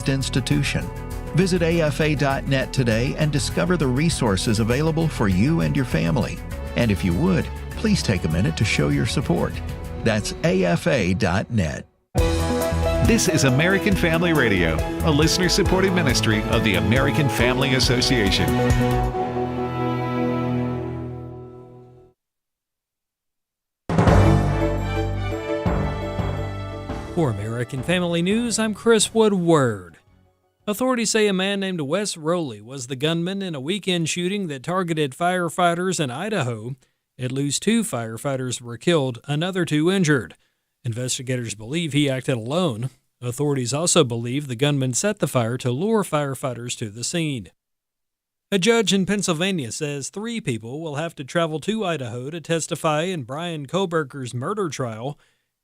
institution. Visit afa.net today and discover the resources available for you and your family. And if you would, please take a minute to show your support. That's afa.net. This is American Family Radio, a listener-supported ministry of the American Family Association. For American Family News, I'm Chris Woodward. Authorities say a man named Wes Rowley was the gunman in a weekend shooting that targeted firefighters in Idaho. At least 2 firefighters were killed, another 2 injured. Investigators believe he acted alone. Authorities also believe the gunman set the fire to lure firefighters to the scene. A judge in Pennsylvania says 3 people will have to travel to Idaho to testify in Brian Kohberger's murder trial.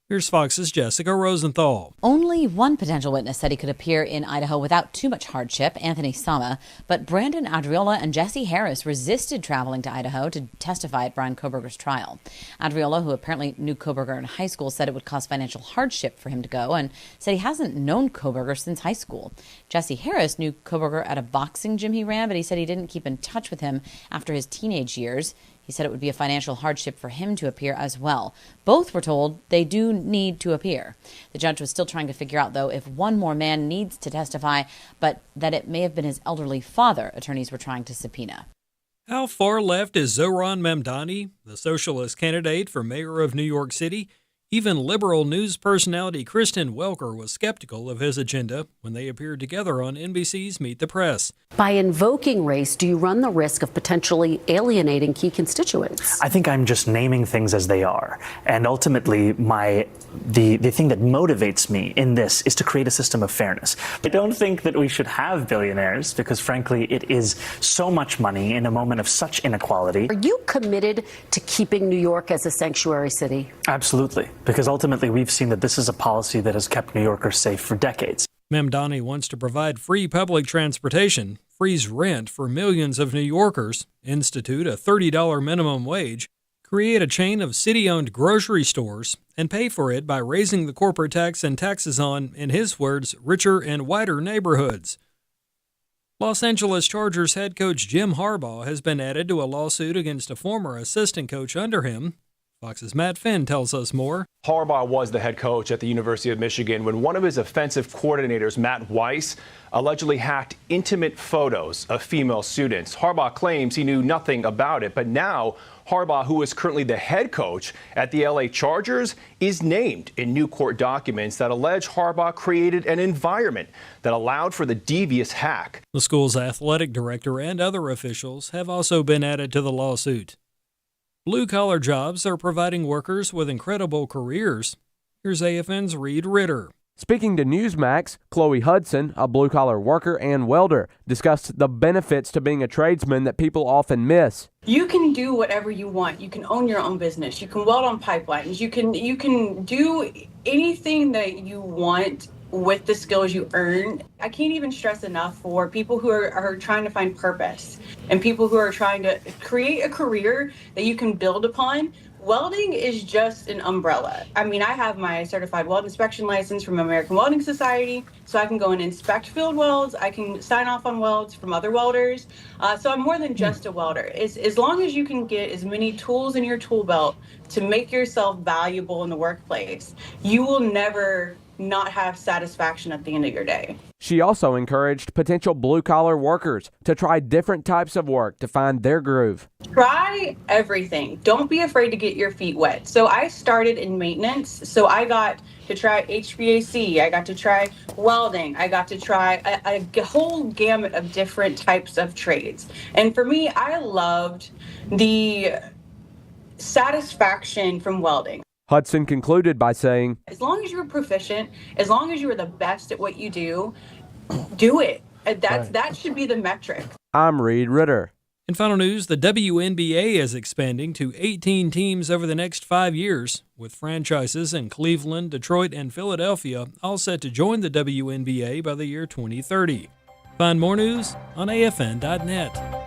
Here's Fox's Jessica Rosenthal. Only one potential witness said he could appear in Idaho without too much hardship, Anthony Sama, but Brandon Adriola and Jesse Harris resisted traveling to Idaho to testify at Brian Kohberger's trial. Adriola, who apparently knew Kohberger in high school, said it would cause financial hardship for him to go and said he hasn't known Kohberger since high school. Jesse Harris knew Kohberger at a boxing gym he ran, but he said he didn't keep in touch with him after his teenage years. He said it would be a financial hardship for him to appear as well. Both were told they do need to appear. The judge was still trying to figure out, though, if one more man needs to testify, but that it may have been his elderly father attorneys were trying to subpoena. How far left is Zohran Mamdani, the socialist candidate for mayor of New York City? Even liberal news personality Kristen Welker was skeptical of his agenda when they appeared together on NBC's Meet the Press. By invoking race, do you run the risk of potentially alienating key constituents? I think I'm just naming things as they are. And ultimately, the thing that motivates me in this is to create a system of fairness. I don't think that we should have billionaires because, frankly, it is so much money in a moment of such inequality. Are you committed to keeping New York as a sanctuary city? Absolutely. Because ultimately, we've seen that this is a policy that has kept New Yorkers safe for decades. Mamdani wants to provide free public transportation, freeze rent for millions of New Yorkers, institute a $30 minimum wage, create a chain of city-owned grocery stores, and pay for it by raising the corporate tax and taxes on, in his words, richer and whiter neighborhoods. Los Angeles Chargers head coach Jim Harbaugh has been added to a lawsuit against a former assistant coach under him. Fox's Matt Finn tells us more. Harbaugh was the head coach at the University of Michigan when one of his offensive coordinators, Matt Weiss, allegedly hacked intimate photos of female students. Harbaugh claims he knew nothing about it, but now Harbaugh, who is currently the head coach at the LA Chargers, is named in new court documents that allege Harbaugh created an environment that allowed for the devious hack. The school's athletic director and other officials have also been added to the lawsuit. Blue-collar jobs are providing workers with incredible careers. Here's AFN's Reed Ritter. Speaking to Newsmax, Chloe Hudson, a blue-collar worker and welder, discussed the benefits to being a tradesman that people often miss. You can do whatever you want. You can own your own business. You can weld on pipelines. You can do anything that you want with the skills you earn. I can't even stress enough for people who are trying to find purpose and people who are trying to create a career that you can build upon. Welding is just an umbrella. I mean, I have my certified weld inspection license from American Welding Society, so I can go and inspect field welds. I can sign off on welds from other welders. So I'm more than just a welder. As long as you can get as many tools in your tool belt to make yourself valuable in the workplace, you will never not have satisfaction at the end of your day. She also encouraged potential blue-collar workers to try different types of work to find their groove. Try everything. Don't be afraid to get your feet wet. So I started in maintenance. So I got to try HVAC. I got to try welding. I got to try a whole gamut of different types of trades. And for me, I loved the satisfaction from welding. Hudson concluded by saying, as long as you're proficient, as long as you are the best at what you do, do it. That should be the metric. I'm Reed Ritter. In final news, the WNBA is expanding to 18 teams over the next 5 years, with franchises in Cleveland, Detroit, and Philadelphia all set to join the WNBA by the year 2030. Find more news on AFN.net.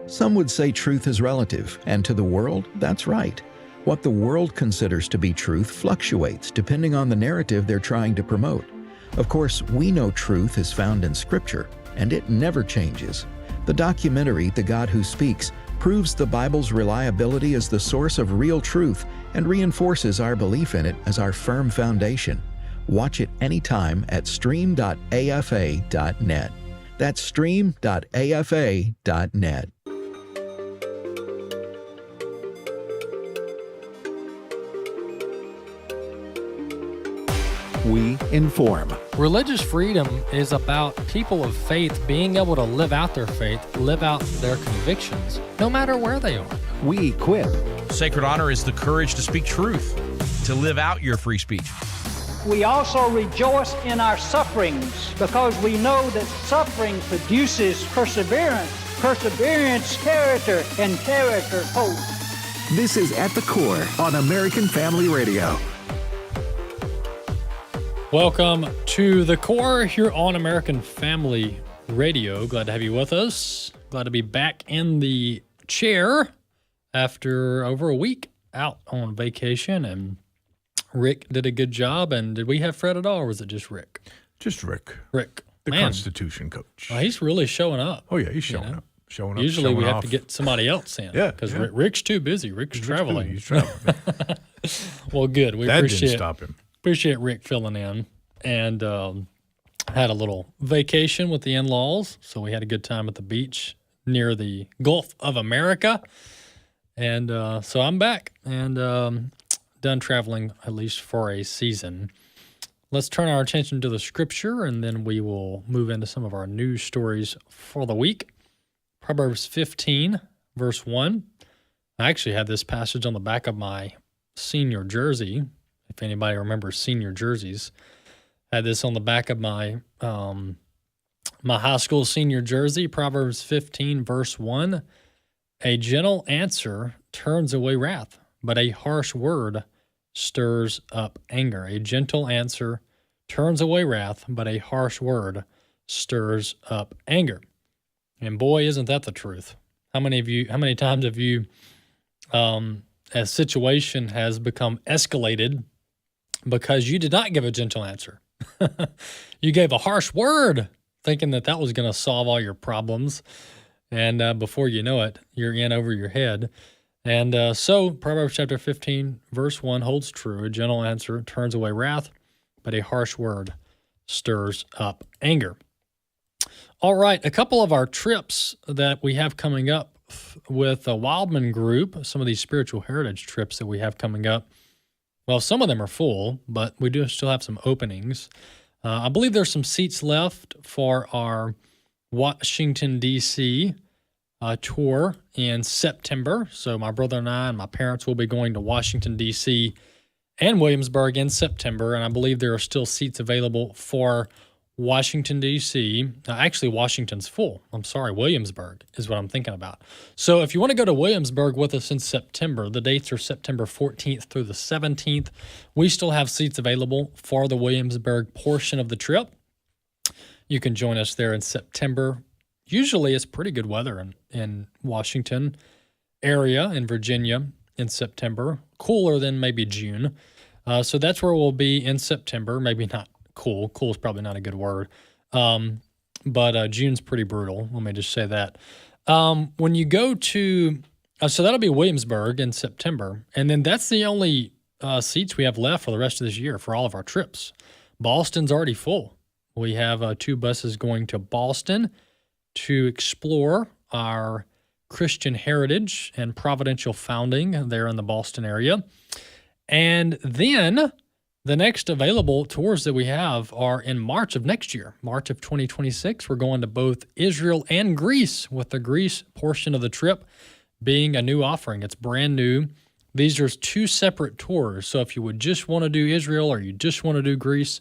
Some would say truth is relative, and to the world, that's right. What the world considers to be truth fluctuates depending on the narrative they're trying to promote. Of course, we know truth is found in Scripture, and it never changes. The documentary, The God Who Speaks, proves the Bible's reliability as the source of real truth and reinforces our belief in it as our firm foundation. Watch it anytime at stream.afa.net. That's stream.afa.net. We inform. Religious freedom is about people of faith being able to live out their faith, live out their convictions, no matter where they are. We equip. Sacred honor is the courage to speak truth, to live out your free speech. We also rejoice in our sufferings because we know that suffering produces perseverance, perseverance, character, and character, hope. This is At the Core on American Family Radio. Welcome to The Core here on American Family Radio. Glad to have you with us. Glad to be back in the chair after over a week out on vacation. And Rick did a good job. And did we have Fred at all, or was it just Rick? Just Rick. Rick. The Man. Constitution coach. Oh, he's really showing up. Oh, yeah, he's showing up. Showing up. Usually showing we have off. to get somebody else in. Yeah. Because yeah. Rick's too busy. Rick's traveling. He's traveling. Well, good. We that appreciate didn't stop him. Appreciate Rick filling in, and had a little vacation with the in-laws, so we had a good time at the beach near the Gulf of America, and so I'm back and done traveling, at least for a season. Let's turn our attention to the Scripture, and then we will move into some of our news stories for the week. Proverbs 15, verse 1. I actually had this passage on the back of my senior jersey. If anybody remembers senior jerseys, I had this on the back of my my high school senior jersey. Proverbs 15, verse 1. A gentle answer turns away wrath, but a harsh word stirs up anger. A gentle answer turns away wrath, but a harsh word stirs up anger. And boy, isn't that the truth? How many times have you, a situation has become escalated because you did not give a gentle answer? You gave a harsh word thinking that was going to solve all your problems. And before you know it, you're in over your head. And so Proverbs chapter 15, verse 1 holds true. A gentle answer turns away wrath, but a harsh word stirs up anger. All right, a couple of our trips that we have coming up with the Wildmon group, some of these spiritual heritage trips that we have coming up. Well, some of them are full, but we do still have some openings. I believe there's some seats left for our Washington, D.C. Tour in September. So my brother and I and my parents will be going to Washington, D.C. and Williamsburg in September, and I believe there are still seats available for Washington, D.C. Actually, Washington's full. I'm sorry, Williamsburg is what I'm thinking about. So if you want to go to Williamsburg with us in September, the dates are September 14th through the 17th. We still have seats available for the Williamsburg portion of the trip. You can join us there in September. Usually it's pretty good weather in Washington area, in Virginia in September. Cooler than maybe June. So that's where we'll be in September. Maybe not cool. Cool is probably not a good word. But June's pretty brutal. Let me just say that. When you go to, so that'll be Williamsburg in September. And then that's the only seats we have left for the rest of this year for all of our trips. Boston's already full. We have 2 buses going to Boston to explore our Christian heritage and providential founding there in the Boston area. And then the next available tours that we have are in March of next year, March of 2026. We're going to both Israel and Greece, with the Greece portion of the trip being a new offering. It's brand new. These are 2 separate tours. So if you would just want to do Israel or you just want to do Greece,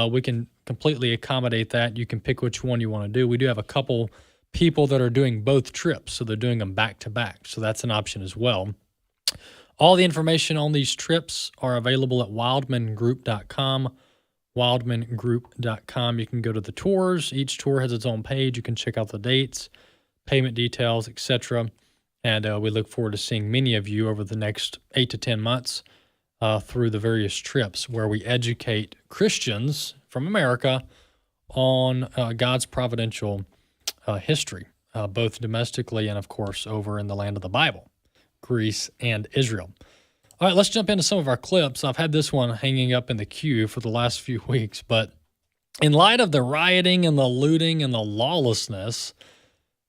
we can completely accommodate that. You can pick which one you want to do. We do have a couple people that are doing both trips, so they're doing them back to back. So that's an option as well. All the information on these trips are available at wildmongroup.com, wildmongroup.com. You can go to the tours. Each tour has its own page. You can check out the dates, payment details, etc. And we look forward to seeing many of you over the next 8 to 10 months through the various trips where we educate Christians from America on God's providential history, both domestically and, of course, over in the land of the Bible, Greece and Israel. All right, let's jump into some of our clips. I've had this one hanging up in the queue for the last few weeks, but in light of the rioting and the looting and the lawlessness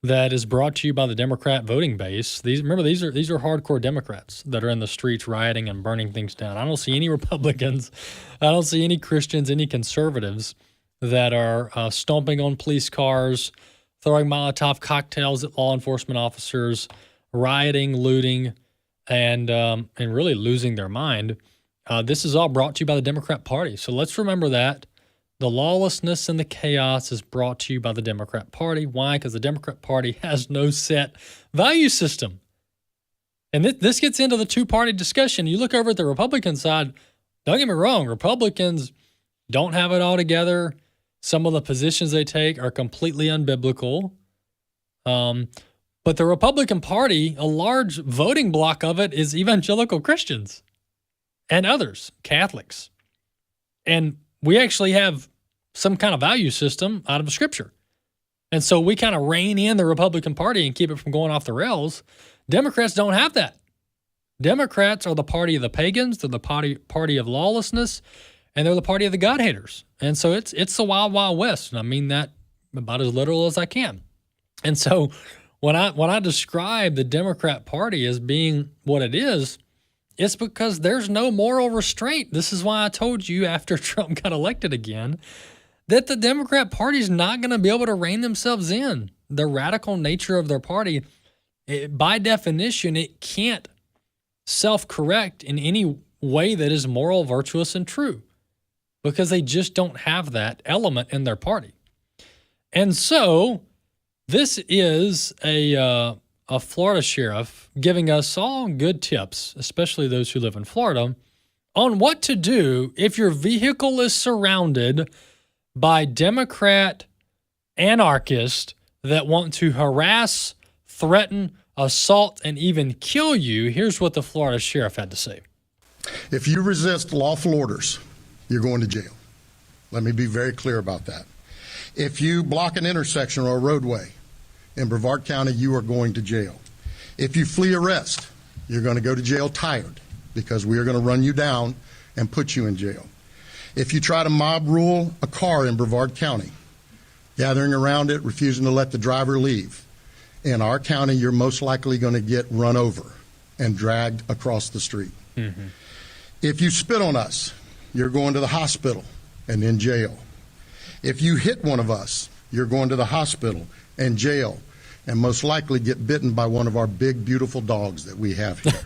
that is brought to you by the Democrat voting base, these are hardcore Democrats that are in the streets rioting and burning things down. I don't see any Republicans, I don't see any Christians, any conservatives that are stomping on police cars, throwing Molotov cocktails at law enforcement officers, rioting, looting, and really losing their mind. This is all brought to you by the Democrat Party. So let's remember that. The lawlessness and the chaos is brought to you by the Democrat Party. Why? Because the Democrat Party has no set value system. And this gets into the two-party discussion. You look over at the Republican side, don't get me wrong, Republicans don't have it all together. Some of the positions they take are completely unbiblical. But the Republican Party, a large voting block of it is evangelical Christians and others, Catholics. And we actually have some kind of value system out of Scripture. And so we kind of rein in the Republican Party and keep it from going off the rails. Democrats don't have that. Democrats are the party of the pagans. They're the party of lawlessness. And they're the party of the God haters. And so it's the wild, wild west. And I mean that about as literal as I can. And so when I describe the Democrat Party as being what it is, it's because there's no moral restraint. This is why I told you after Trump got elected again that the Democrat Party is not going to be able to rein themselves in. The radical nature of their party, by definition, it can't self-correct in any way that is moral, virtuous, and true because they just don't have that element in their party. And so this is a Florida sheriff giving us all good tips, especially those who live in Florida, on what to do if your vehicle is surrounded by Democrat anarchists that want to harass, threaten, assault, and even kill you. Here's what the Florida sheriff had to say. If you resist lawful orders, you're going to jail. Let me be very clear about that. If you block an intersection or a roadway in Brevard County, you are going to jail. If you flee arrest, you're going to go to jail tired because we are going to run you down and put you in jail. If you try to mob rule a car in Brevard County, gathering around it, refusing to let the driver leave, in our county, you're most likely going to get run over and dragged across the street. Mm-hmm. If you spit on us, you're going to the hospital and in jail. If you hit one of us, you're going to the hospital and jail, and most likely get bitten by one of our big, beautiful dogs that we have here.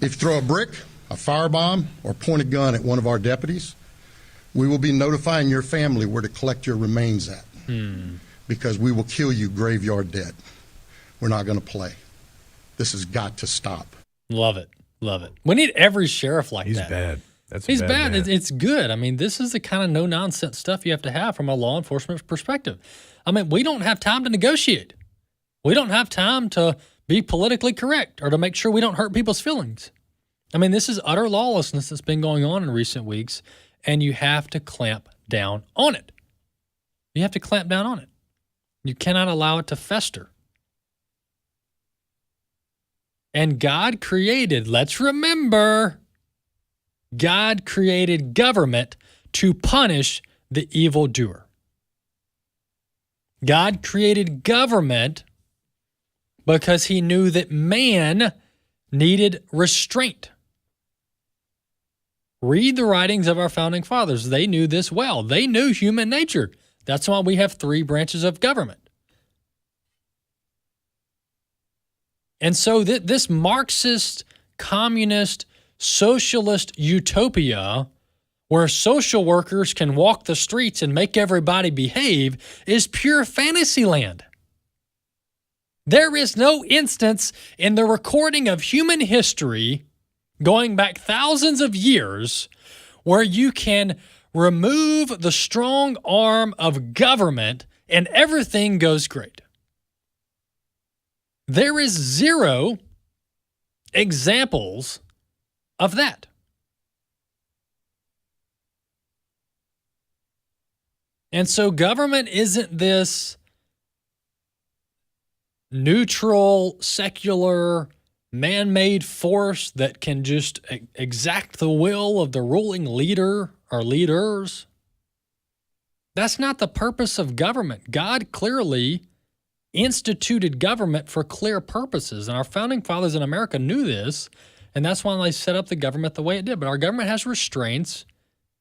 If you throw a brick, a firebomb, or point a gun at one of our deputies, we will be notifying your family where to collect your remains at, because we will kill you graveyard dead. We're not going to play. This has got to stop. Love it. Love it. We need every sheriff like He's that. bad. He's bad. It's good. I mean, this is the kind of no-nonsense stuff you have to have from a law enforcement perspective. I mean, we don't have time to negotiate. We don't have time to be politically correct or to make sure we don't hurt people's feelings. I mean, this is utter lawlessness that's been going on in recent weeks, and you have to clamp down on it. You have to clamp down on it. You cannot allow it to fester. And God created, let's remember, God created government to punish the evildoer. God created government because he knew that man needed restraint. Read the writings of our founding fathers. They knew this well. They knew human nature. That's why we have 3 branches of government. And so this Marxist, communist, socialist utopia where social workers can walk the streets and make everybody behave is pure fantasy land. There is no instance in the recording of human history going back thousands of years where you can remove the strong arm of government and everything goes great. There is zero examples of that. And so government isn't this neutral, secular, man-made force that can just exact the will of the ruling leader or leaders. That's not the purpose of government. God clearly instituted government for clear purposes, and our founding fathers in America knew this, and that's why they set up the government the way it did. But our government has restraints.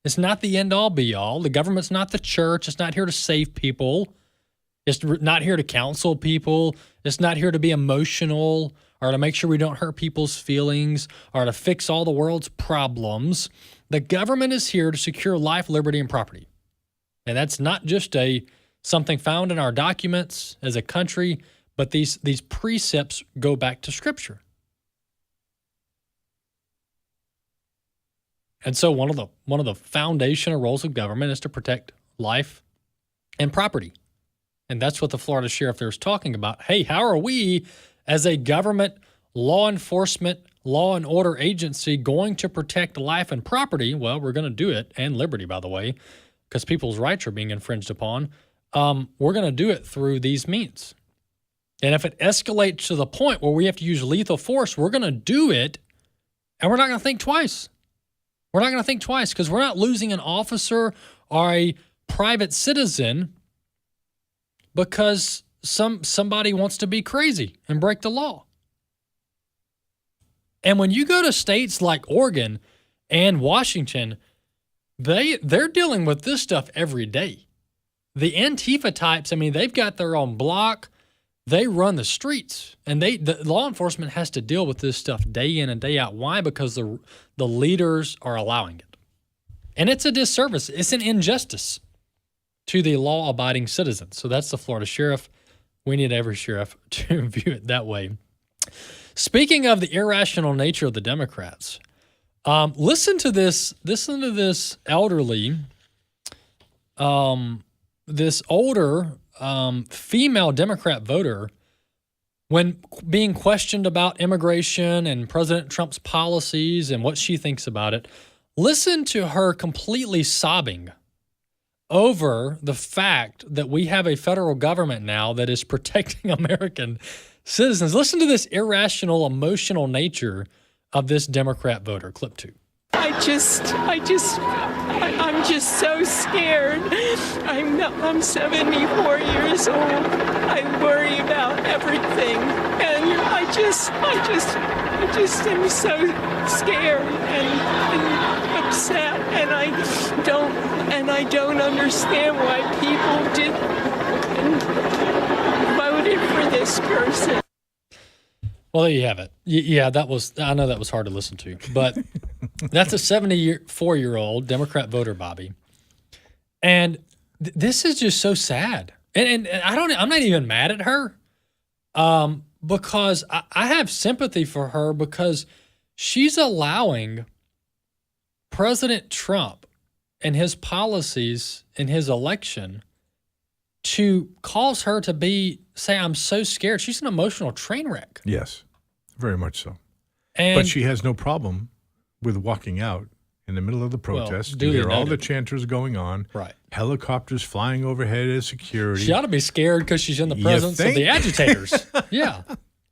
It's not the end-all, be-all. The government's not the church. It's not here to save people. It's not here to counsel people. It's not here to be emotional or to make sure we don't hurt people's feelings or to fix all the world's problems. The government is here to secure life, liberty, and property. And that's not just something found in our documents as a country, but these precepts go back to Scripture. And so one of the foundational roles of government is to protect life and property. And that's what the Florida sheriff there is talking about. Hey, how are we as a government law enforcement, law and order agency going to protect life and property? Well, we're going to do it, and liberty, by the way, because people's rights are being infringed upon. We're going to do it through these means. And if it escalates to the point where we have to use lethal force, we're going to do it, and we're not going to think twice. We're not going to think twice because we're not losing an officer or a private citizen because somebody wants to be crazy and break the law. And when you go to states like Oregon and Washington, they're dealing with this stuff every day. The Antifa types, I mean, they've got their own block. They run the streets, and the law enforcement has to deal with this stuff day in and day out. Why? Because the leaders are allowing it. And it's a disservice. It's an injustice to the law-abiding citizens. So that's the Florida sheriff. We need every sheriff to view it that way. Speaking of the irrational nature of the Democrats, listen to this elderly, this older female Democrat voter, when being questioned about immigration and President Trump's policies and what she thinks about it. Listen to her completely sobbing over the fact that we have a federal government now that is protecting American citizens. Listen to this irrational, emotional nature of this Democrat voter. Clip 2. I'm just so scared. I'm 74 years old. I worry about everything. And I just am so scared and upset, and I don't understand why people voted for this person. Well, there you have it. Yeah, I know that was hard to listen to, but that's a 74-year-old Democrat voter, Bobby. And this is just so sad. And I'm not even mad at her because I have sympathy for her because she's allowing President Trump and his policies in his election to cause her to say, I'm so scared. She's an emotional train wreck. Yes, very much so. And, but she has no problem with walking out in the middle of the protest. Well, you hear all the chanters going on. Right. Helicopters flying overhead as security. She ought to be scared because she's in the presence of the agitators. Yeah.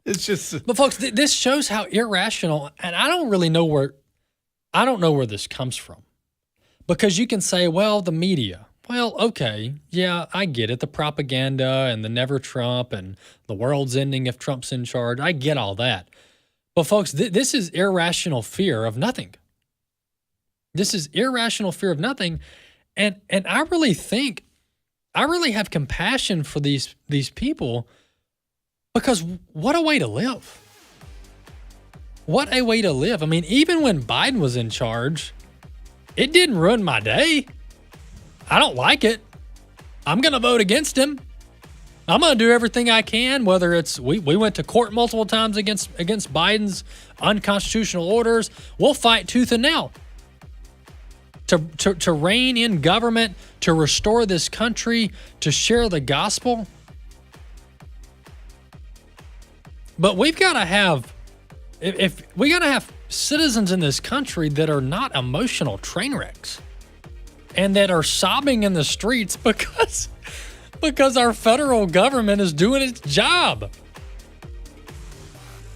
It's just... But folks, this shows how irrational, and I don't know where this comes from. Because you can say, well, the media. Well, okay, yeah, I get it. The propaganda and the never Trump and the world's ending if Trump's in charge. I get all that. But folks, this is irrational fear of nothing. This is irrational fear of nothing. And I really have compassion for these people because what a way to live. What a way to live. I mean, even when Biden was in charge, it didn't ruin my day. I don't like it. I'm going to vote against him. I'm going to do everything I can, whether it's we went to court multiple times against Biden's unconstitutional orders. We'll fight tooth and nail to rein in government, to restore this country, to share the gospel. But we've got to have, if we got to have citizens in this country that are not emotional train wrecks and that are sobbing in the streets because our federal government is doing its job.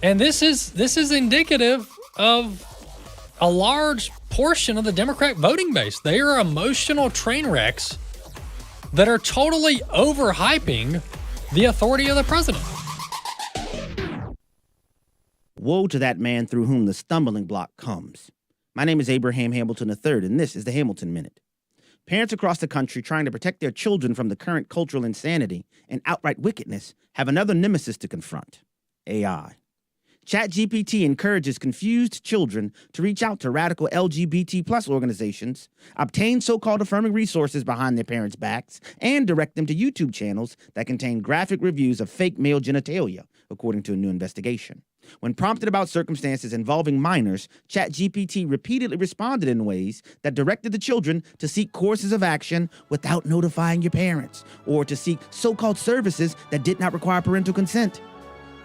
And this is indicative of a large portion of the Democrat voting base. They are emotional train wrecks that are totally overhyping the authority of the president. Woe to that man through whom the stumbling block comes. My name is Abraham Hamilton III, and this is the Hamilton Minute. Parents across the country trying to protect their children from the current cultural insanity and outright wickedness have another nemesis to confront: AI. ChatGPT encourages confused children to reach out to radical LGBT+ organizations, obtain so-called affirming resources behind their parents' backs, and direct them to YouTube channels that contain graphic reviews of fake male genitalia, according to a new investigation. When prompted about circumstances involving minors, ChatGPT repeatedly responded in ways that directed the children to seek courses of action without notifying your parents, or to seek so-called services that did not require parental consent.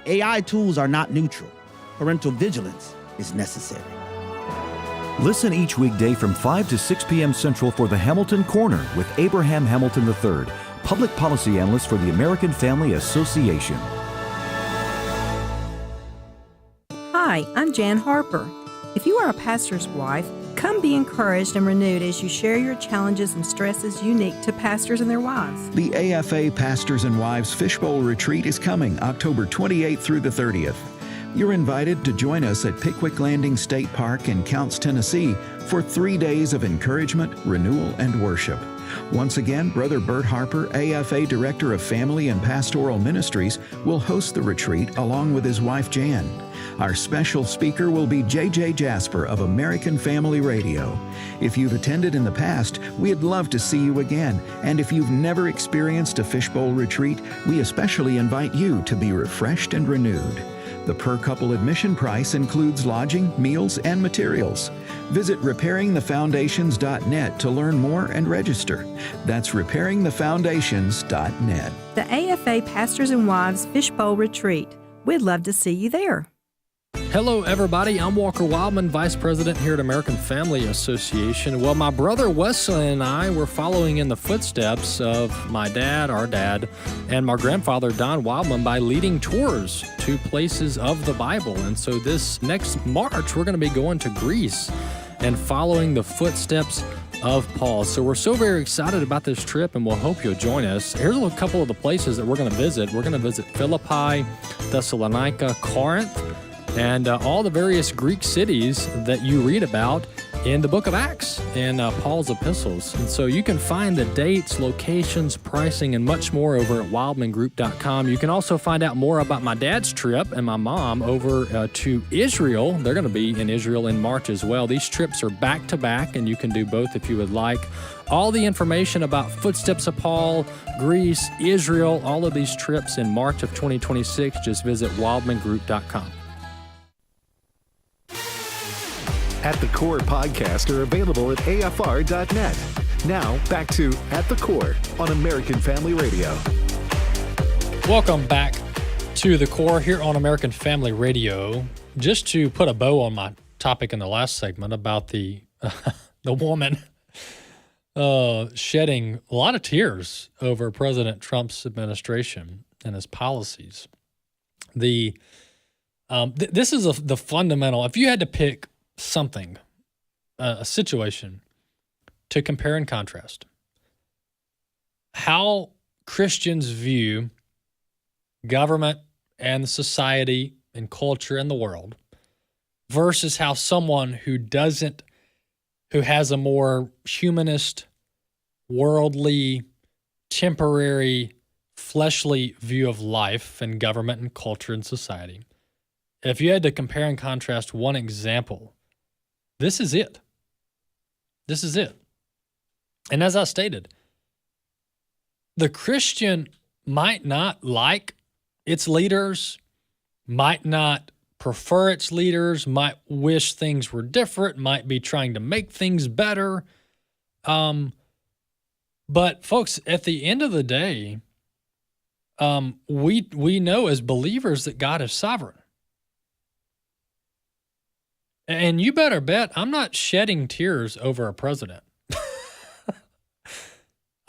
AI tools are not neutral. Parental vigilance is necessary. Listen each weekday from 5 to 6 p.m. Central for the Hamilton Corner with Abraham Hamilton III, Public Policy Analyst for the American Family Association. Hi, I'm Jan Harper. If you are a pastor's wife, come be encouraged and renewed as you share your challenges and stresses unique to pastors and their wives. The AFA Pastors and Wives Fishbowl Retreat is coming October 28th through the 30th. You're invited to join us at Pickwick Landing State Park in Counce, Tennessee for 3 days of encouragement, renewal, and worship. Once again, Brother Bert Harper, AFA Director of Family and Pastoral Ministries, will host the retreat along with his wife Jan. Our special speaker will be J.J. Jasper of American Family Radio. If you've attended in the past, we'd love to see you again. And if you've never experienced a fishbowl retreat, we especially invite you to be refreshed and renewed. The per-couple admission price includes lodging, meals, and materials. Visit repairingthefoundations.net to learn more and register. That's repairingthefoundations.net. The AFA Pastors and Wives Fishbowl Retreat. We'd love to see you there. Hello, everybody. I'm Walker Wildmon, Vice President here at American Family Association. Well, my brother Wesley and I were following in the footsteps of my dad, our dad, and my grandfather, Don Wildmon, by leading tours to places of the Bible. And so this next March, we're going to be going to Greece and following the footsteps of Paul. So we're so very excited about this trip, and we'll hope you'll join us. Here's a couple of the places that we're going to visit. We're going to visit Philippi, Thessalonica, Corinth, and all the various Greek cities that you read about in the book of Acts and Paul's epistles. And so you can find the dates, locations, pricing, and much more over at wildmangroup.com. You can also find out more about my dad's trip and my mom over to Israel. They're going to be in Israel in March as well. These trips are back-to-back, and you can do both if you would like. All the information about Footsteps of Paul, Greece, Israel, all of these trips in March of 2026, just visit wildmangroup.com. At the Core podcasts are available at afr.net. Now, back to At the Core on American Family Radio. Welcome back to the Core here on American Family Radio. Just to put a bow on my topic in the last segment about the woman shedding a lot of tears over President Trump's administration and his policies. This is the fundamental. If you had to pick something, a situation to compare and contrast, how Christians view government and society and culture and the world versus how someone who has a more humanist, worldly, temporary, fleshly view of life and government and culture and society. If you had to compare and contrast one example, this is it. This is it. And as I stated, the Christian might not like its leaders, might not prefer its leaders, might wish things were different, might be trying to make things better. But folks, at the end of the day, we know as believers that God is sovereign. And you better bet I'm not shedding tears over a president.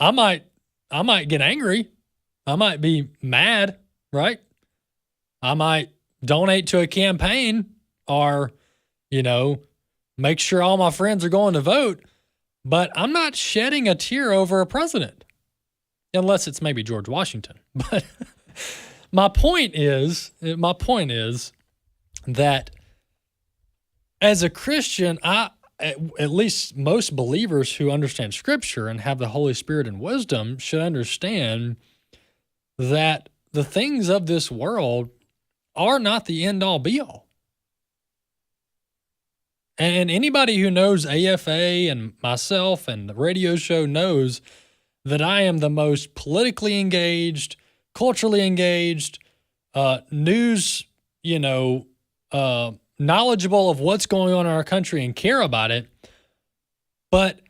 I might get angry. I might be mad, right? I might donate to a campaign or, make sure all my friends are going to vote, but I'm not shedding a tear over a president unless it's maybe George Washington. But my point is that as a Christian, at least most believers who understand Scripture and have the Holy Spirit and wisdom should understand that the things of this world are not the end-all, be-all. And anybody who knows AFA and myself and the radio show knows that I am the most politically engaged, culturally engaged, news, knowledgeable of what's going on in our country and care about it. But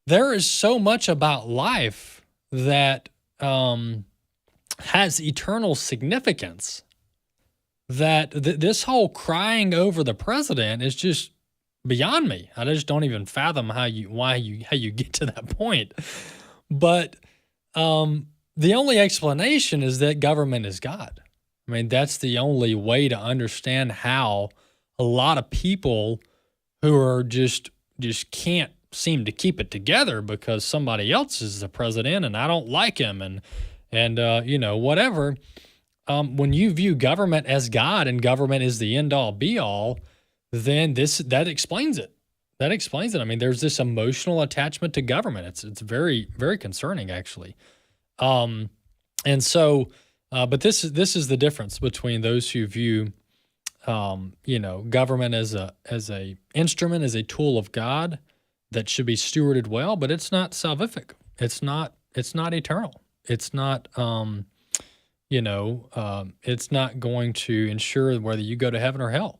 there is so much about life that has eternal significance that this whole crying over the president is just beyond me. I just don't even fathom how you get to that point. But the only explanation is that government is God. I mean, that's the only way to understand how a lot of people who are just can't seem to keep it together because somebody else is the president and I don't like him and whatever. When you view government as God and government is the end all be all, then that explains it. That explains it. I mean, there's this emotional attachment to government. It's very, very concerning, actually. And so, but this is the difference between those who view, government as a instrument, as a tool of God that should be stewarded well, but it's not salvific. It's not eternal. It's not, it's not going to ensure whether you go to heaven or hell.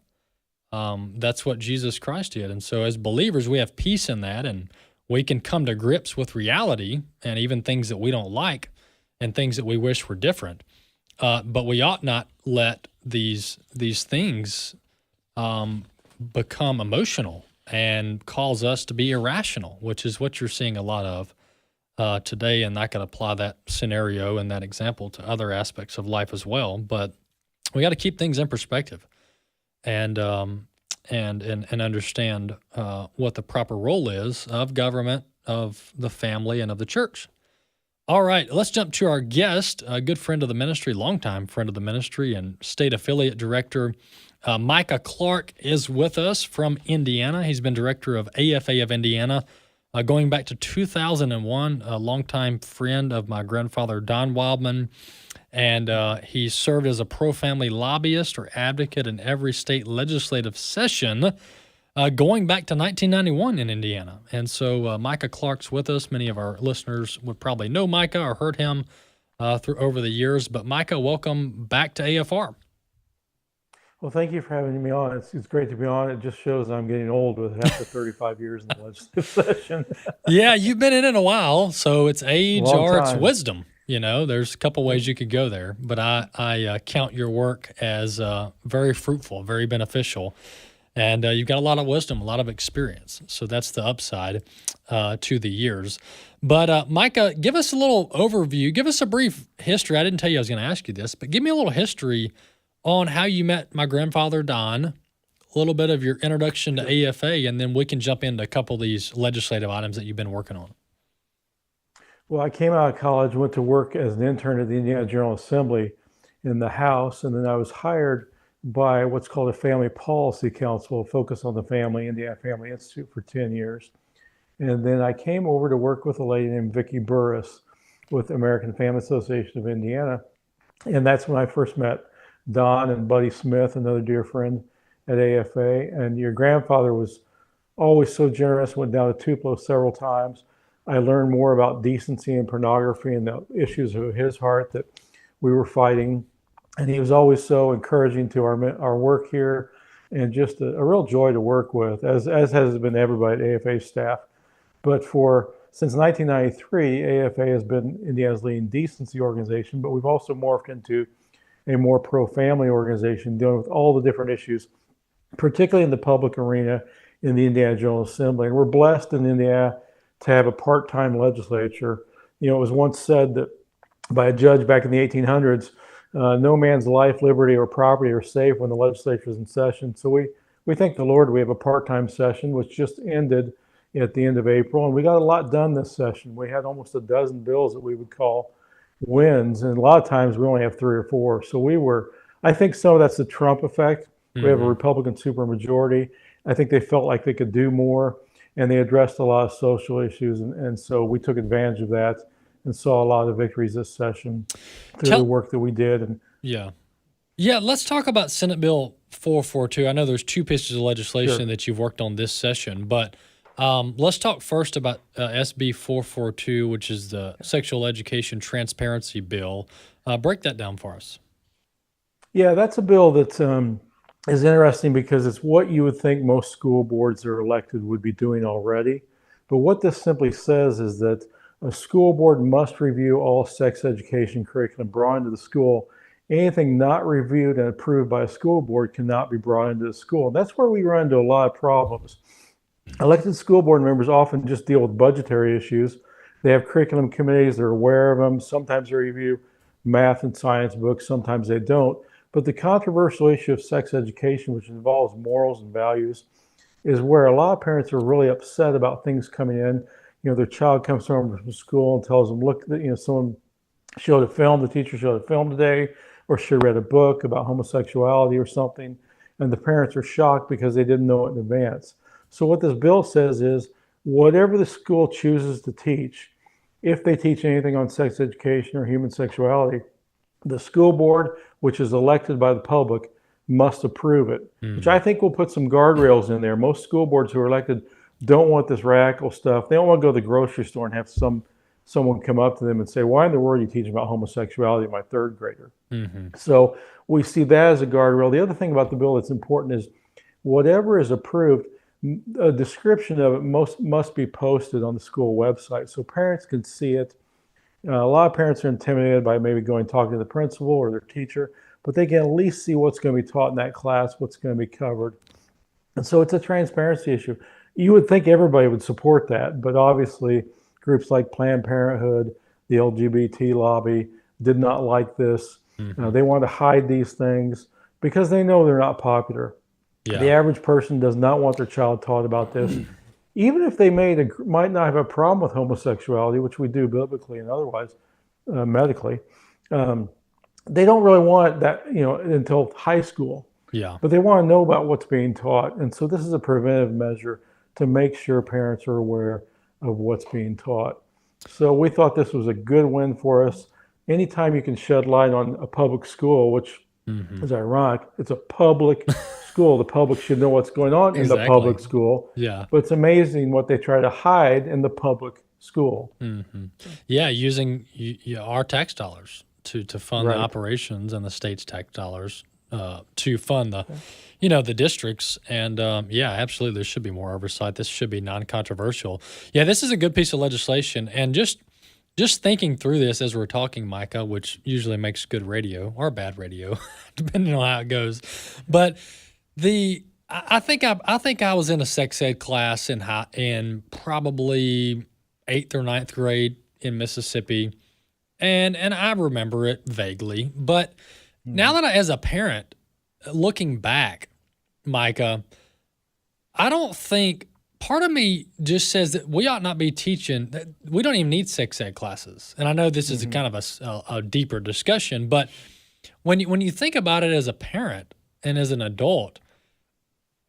That's what Jesus Christ did. And so as believers, we have peace in that, and we can come to grips with reality and even things that we don't like and things that we wish were different. But we ought not let these things become emotional and cause us to be irrational, which is what you're seeing a lot of today. And I could apply that scenario and that example to other aspects of life as well. But we got to keep things in perspective and understand what the proper role is of government, of the family, and of the church. All right, let's jump to our guest, a good friend of the ministry, longtime friend of the ministry, and state affiliate director. Micah Clark is with us from Indiana. He's been director of AFA of Indiana going back to 2001, a longtime friend of my grandfather, Don Wildmon. And he served as a pro-family lobbyist or advocate in every state legislative session going back to 1991 in Indiana. And so Micah Clark's with us. Many of our listeners would probably know Micah or heard him over the years. But Micah, welcome back to AFR. Well, thank you for having me on. It's great to be on. It just shows I'm getting old with after 35 years in the legislative session. Yeah, you've been in it a while, so it's age or it's time. wisdom. There's a couple ways you could go there, but I count your work as very fruitful, very beneficial, and you've got a lot of wisdom, a lot of experience. So that's the upside to the years. But Micah, give us a little overview. Give us a brief history. I didn't tell you I was going to ask you this, but give me a little history on how you met my grandfather, Don, a little bit of your introduction to AFA, and then we can jump into a couple of these legislative items that you've been working on. Well, I came out of college, went to work as an intern at the Indiana General Assembly in the House, and then I was hired by what's called a Family Policy Council, focused on the family, Indiana Family Institute, for 10 years. And then I came over to work with a lady named Vicki Burris with the American Family Association of Indiana. And that's when I first met Don and Buddy Smith, another dear friend at AFA. And your grandfather was always so generous, went down to Tupelo several times. I learned more about decency and pornography and the issues of his heart that we were fighting. And he was always so encouraging to our work here, and just a real joy to work with, as has been everybody at AFA staff. But for since 1993, AFA has been Indiana's leading decency organization, but we've also morphed into a more pro-family organization dealing with all the different issues, particularly in the public arena in the Indiana General Assembly. And we're blessed in Indiana to have a part-time legislature. It was once said that by a judge back in the 1800s, no man's life, liberty, or property are safe when the legislature is in session. So we thank the Lord we have a part-time session, which just ended at the end of April, and we got a lot done this session. We had almost a dozen bills that we would call wins, and a lot of times we only have 3 or 4. So I think some of that's the Trump effect. We have a Republican supermajority. I think they felt like they could do more, and they addressed a lot of social issues, and so we took advantage of that and saw a lot of victories this session through the work that we did. And yeah, let's talk about Senate Bill 442. I know there's 2 pieces of legislation that you've worked on this session, but let's talk first about SB 442, which is the Sexual Education Transparency Bill. Break that down for us. Yeah, that's a bill that is interesting because it's what you would think most school boards that are elected would be doing already. But what this simply says is that a school board must review all sex education curriculum brought into the school. Anything not reviewed and approved by a school board cannot be brought into the school. And that's where we run into a lot of problems. Elected school board members often just deal with budgetary issues. They have curriculum committees, they're aware of them. Sometimes they review math and science books, sometimes they don't. But the controversial issue of sex education, which involves morals and values, is where a lot of parents are really upset about things coming in. Their child comes home from school and tells them, look, someone showed a film, the teacher showed a film today, or she read a book about homosexuality or something, and the parents are shocked because they didn't know it in advance. So what this bill says is, whatever the school chooses to teach, if they teach anything on sex education or human sexuality, the school board, which is elected by the public, must approve it, which I think will put some guardrails in there. Most school boards who are elected don't want this radical stuff. They don't want to go to the grocery store and have someone come up to them and say, why in the world are you teaching about homosexuality to my 3rd grader? So we see that as a guardrail. The other thing about the bill that's important is whatever is approved, a description of it must be posted on the school website so parents can see it. A lot of parents are intimidated by maybe going talking to the principal or their teacher, but they can at least see what's going to be taught in that class, what's going to be covered. And so it's a transparency issue. You would think everybody would support that, but obviously groups like Planned Parenthood, the LGBT lobby did not like this. They want to hide these things because they know they're not popular. The average person does not want their child taught about this. Even if they might not have a problem with homosexuality, which we do biblically and otherwise, medically, they don't really want that, until high school. But they want to know about what's being taught. And so this is a preventive measure to make sure parents are aware of what's being taught. So we thought this was a good win for us. Anytime you can shed light on a public school, which is ironic, it's a public school. The public should know what's going on in the public school. But it's amazing what they try to hide in the public school. Yeah, using our tax dollars to fund the operations and the state's tax dollars to fund the, the districts. And absolutely, there should be more oversight. This should be non-controversial. Yeah, this is a good piece of legislation. And just thinking through this as we're talking, Micah, which usually makes good radio or bad radio, depending on how it goes. But I think I was in a sex ed class in probably 8th or 9th grade in Mississippi, and I remember it vaguely. But now that as a parent, looking back, Micah, I don't think, part of me just says that we ought not be teaching, that we don't even need sex ed classes. And I know this is kind of a deeper discussion, but when you think about it as a parent and as an adult,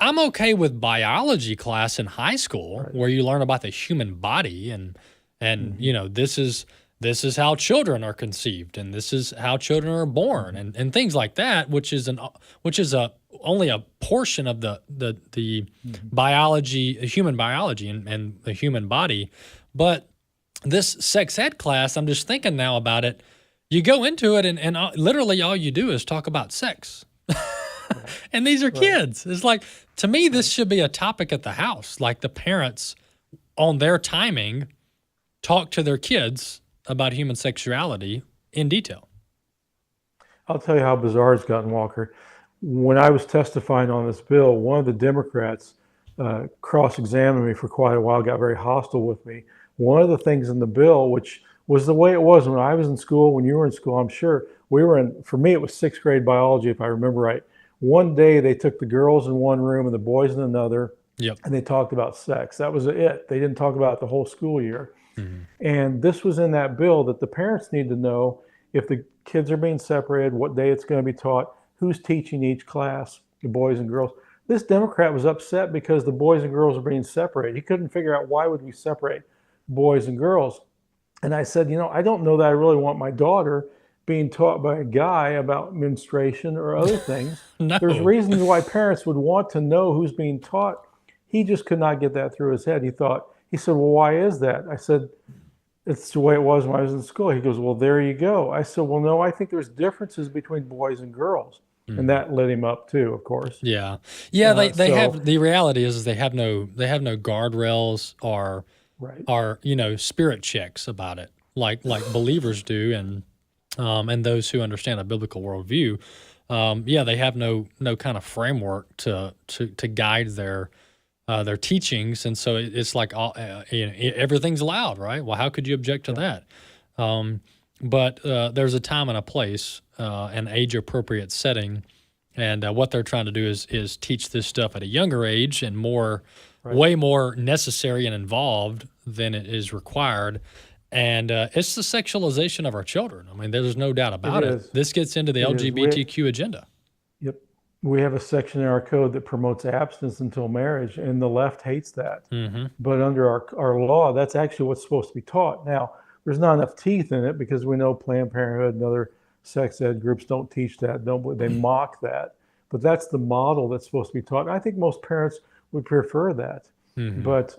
I'm okay with biology class in high school where you learn about the human body and this is how children are conceived and this is how children are born and things like that, which is only a portion of the biology, human biology and the human body. But this sex ed class, I'm just thinking now about it. You go into it and literally all you do is talk about sex. And these are kids. It's like, to me, this should be a topic at the house. Like the parents on their timing talk to their kids about human sexuality in detail. I'll tell you how bizarre it's gotten, Walker. When I was testifying on this bill, one of the Democrats cross-examined me for quite a while, got very hostile with me. One of the things in the bill, which was the way it was when I was in school, when you were in school, I'm sure, for me, it was 6th grade biology, if I remember right. One day they took the girls in one room and the boys in another, and they talked about sex. That was it. They didn't talk about it the whole school year. And this was in that bill that the parents need to know if the kids are being separated, what day it's going to be taught, who's teaching each class, the boys and girls. This Democrat was upset because the boys and girls are being separated. He couldn't figure out why would we separate boys and girls. And I said, I don't know that I really want my daughter being taught by a guy about menstruation or other things. No. There's reasons why parents would want to know who's being taught. He just could not get that through his head. He said, well, why is that? I said, it's the way it was when I was in school. He goes, well, there you go. I said, well, no, I think there's differences between boys and girls. And that lit him up too, of course. Yeah. They have, the reality is they have no guardrails or spirit checks about it like believers do, and those who understand a biblical worldview. They have no kind of framework to guide their teachings, and so it's like everything's allowed, right? Well, how could you object to that? But there's a time and a place, an age-appropriate setting, and what they're trying to do is teach this stuff at a younger age and way more necessary and involved than it is required. And it's the sexualization of our children. I mean, there's no doubt about it. This gets into the LGBTQ agenda. Yep. We have a section in our code that promotes abstinence until marriage, and the left hates that. But under our law, that's actually what's supposed to be taught. Now, there's not enough teeth in it because we know Planned Parenthood and other sex ed groups don't teach that. They mock that. But that's the model that's supposed to be taught. I think most parents would prefer that. But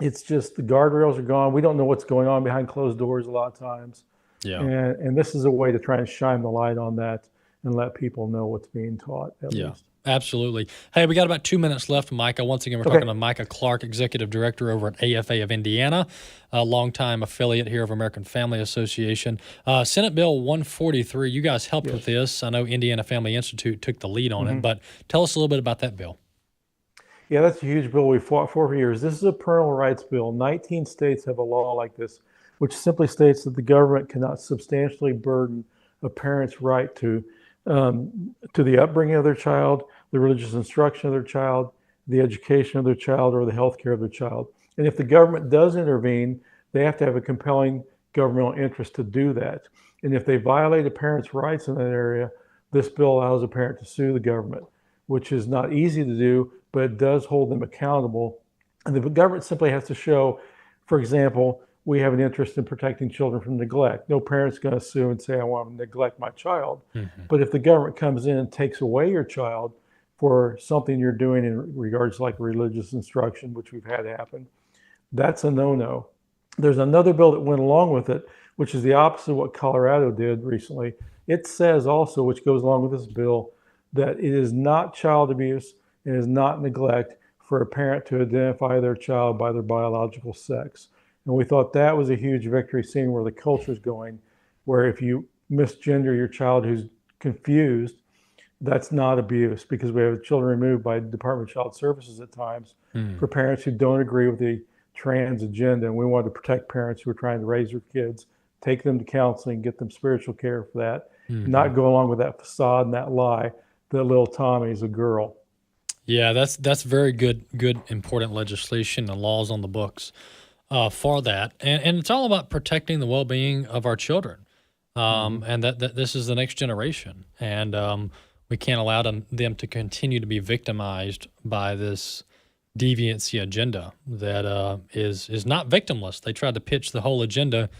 it's just the guardrails are gone. We don't know what's going on behind closed doors a lot of times. Yeah. And this is a way to try and shine the light on that and let people know what's being taught, at least. Absolutely. Hey, we got about 2 minutes left, Micah. Once again, we're talking to Micah Clark, Executive Director over at AFA of Indiana, a longtime affiliate here of American Family Association. Senate Bill 143, you guys helped with this. I know Indiana Family Institute took the lead on it, but tell us a little bit about that bill. Yeah, that's a huge bill we fought for years. This is a parental rights bill. 19 states have a law like this, which simply states that the government cannot substantially burden a parent's right to the upbringing of their child, the religious instruction of their child, the education of their child, or the health care of their child. And if the government does intervene, they have to have a compelling governmental interest to do that. And if they violate a parent's rights in that area, this bill allows a parent to sue the government, which is not easy to do, but it does hold them accountable. And the government simply has to show, for example, we have an interest in protecting children from neglect. No parent's going to sue and say, I want to neglect my child. But if the government comes in and takes away your child for something you're doing in regards to like religious instruction, which we've had happen, that's a no-no. There's another bill that went along with it, which is the opposite of what Colorado did recently. It says also, which goes along with this bill, that it is not child abuse, it is not neglect for a parent to identify their child by their biological sex. And we thought that was a huge victory, seeing where the culture is going, where if you misgender your child who's confused, that's not abuse, because we have children removed by Department of Child Services at times for parents who don't agree with the trans agenda. And we want to protect parents who are trying to raise their kids, take them to counseling, get them spiritual care for that, not go along with that facade and that lie that little Tommy is a girl. Yeah, that's very good, important legislation and laws on the books for that. And it's all about protecting the well-being of our children, and that this is the next generation. And we can't allow them to continue to be victimized by this deviancy agenda that is not victimless. They tried to pitch the whole agenda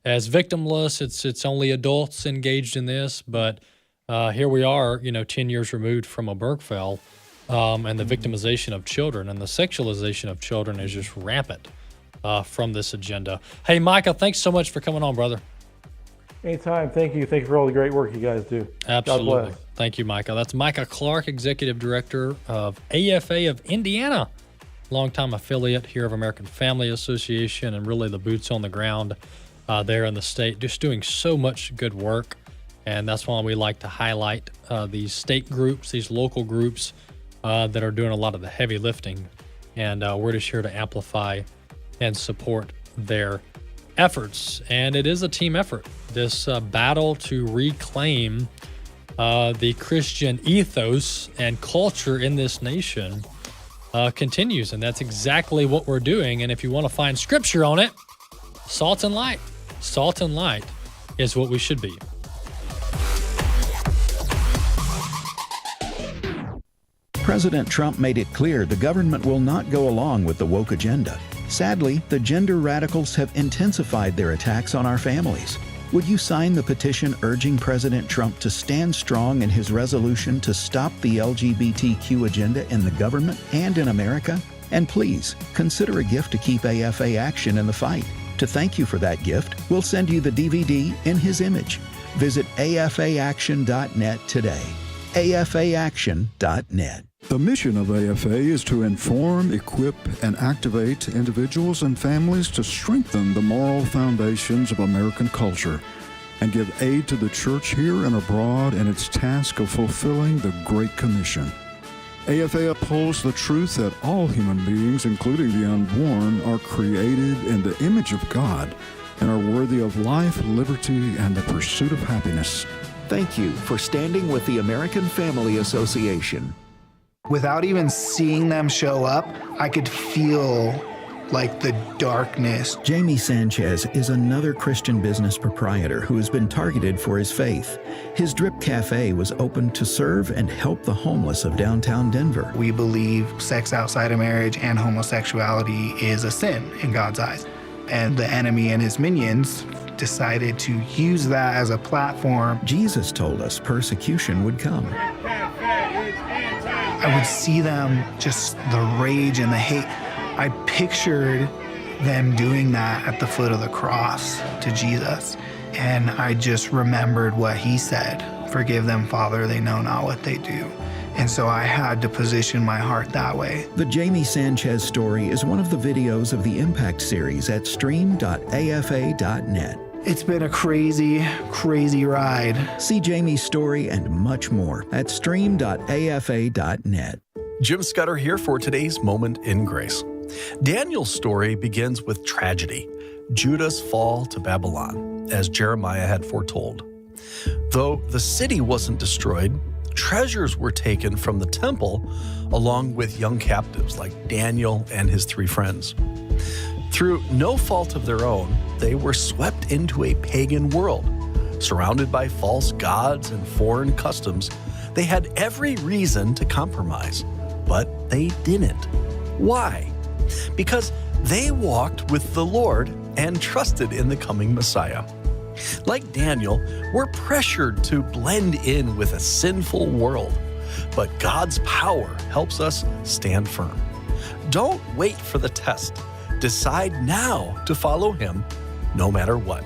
as victimless. It's only adults engaged in this, but here we are, 10 years removed from Obergefell. And the victimization of children and the sexualization of children is just rampant from this agenda. Hey, Micah, thanks so much for coming on, brother. Anytime. Thank you. Thank you for all the great work you guys do. Absolutely. God bless. Thank you, Micah. That's Micah Clark, Executive Director of AFA of Indiana. longtime affiliate here of American Family Association, and really the boots on the ground there in the state, just doing so much good work. And that's why we like to highlight these state groups, these local groups that are doing a lot of the heavy lifting. And we're just here to amplify and support their efforts. And it is a team effort. This battle to reclaim the Christian ethos and culture in this nation continues. And that's exactly what we're doing. And if you want to find scripture on it, salt and light. Salt and light is what we should be. President Trump made it clear the government will not go along with the woke agenda. Sadly, the gender radicals have intensified their attacks on our families. Would you sign the petition urging President Trump to stand strong in his resolution to stop the LGBTQ agenda in the government and in America? And please, consider a gift to keep AFA Action in the fight. To thank you for that gift, we'll send you the DVD in his image. Visit afaaction.net today. afaaction.net. The mission of AFA is to inform, equip, and activate individuals and families to strengthen the moral foundations of American culture and give aid to the church here and abroad in its task of fulfilling the Great Commission. AFA upholds the truth that all human beings, including the unborn, are created in the image of God and are worthy of life, liberty, and the pursuit of happiness. Thank you for standing with the American Family Association. Without even seeing them show up, I could feel like the darkness. Jamie Sanchez is another Christian business proprietor who has been targeted for his faith. His Drip Cafe was opened to serve and help the homeless of downtown Denver. We believe sex outside of marriage and homosexuality is a sin in God's eyes. And the enemy and his minions decided to use that as a platform. Jesus told us persecution would come. I would see them, just the rage and the hate. I pictured them doing that at the foot of the cross to Jesus. And I just remembered what he said, "Forgive them, Father, they know not what they do." And so I had to position my heart that way. The Jamie Sanchez story is one of the videos of the Impact series at stream.afa.net. It's been a crazy, crazy ride. See Jamie's story and much more at stream.afa.net. Jim Scudder here for today's Moment in Grace. Daniel's story begins with tragedy, Judah's fall to Babylon, as Jeremiah had foretold. Though the city wasn't destroyed, treasures were taken from the temple along with young captives like Daniel and his 3 friends. Through no fault of their own, they were swept into a pagan world. Surrounded by false gods and foreign customs, they had every reason to compromise, but they didn't. Why? Because they walked with the Lord and trusted in the coming Messiah. Like Daniel, we're pressured to blend in with a sinful world, but God's power helps us stand firm. Don't wait for the test. Decide now to follow him, no matter what.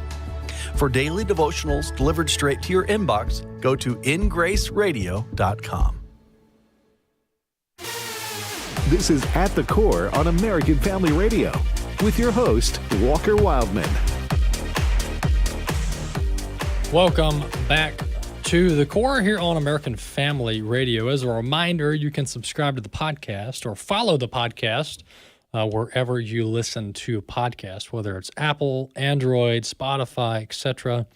For daily devotionals delivered straight to your inbox, go to ingraceradio.com. This is At the Core on American Family Radio with your host, Walker Wildmon. Welcome back to The Core here on American Family Radio. As a reminder, you can subscribe to the podcast or follow the podcast wherever you listen to podcasts, whether it's Apple, Android, Spotify, etc.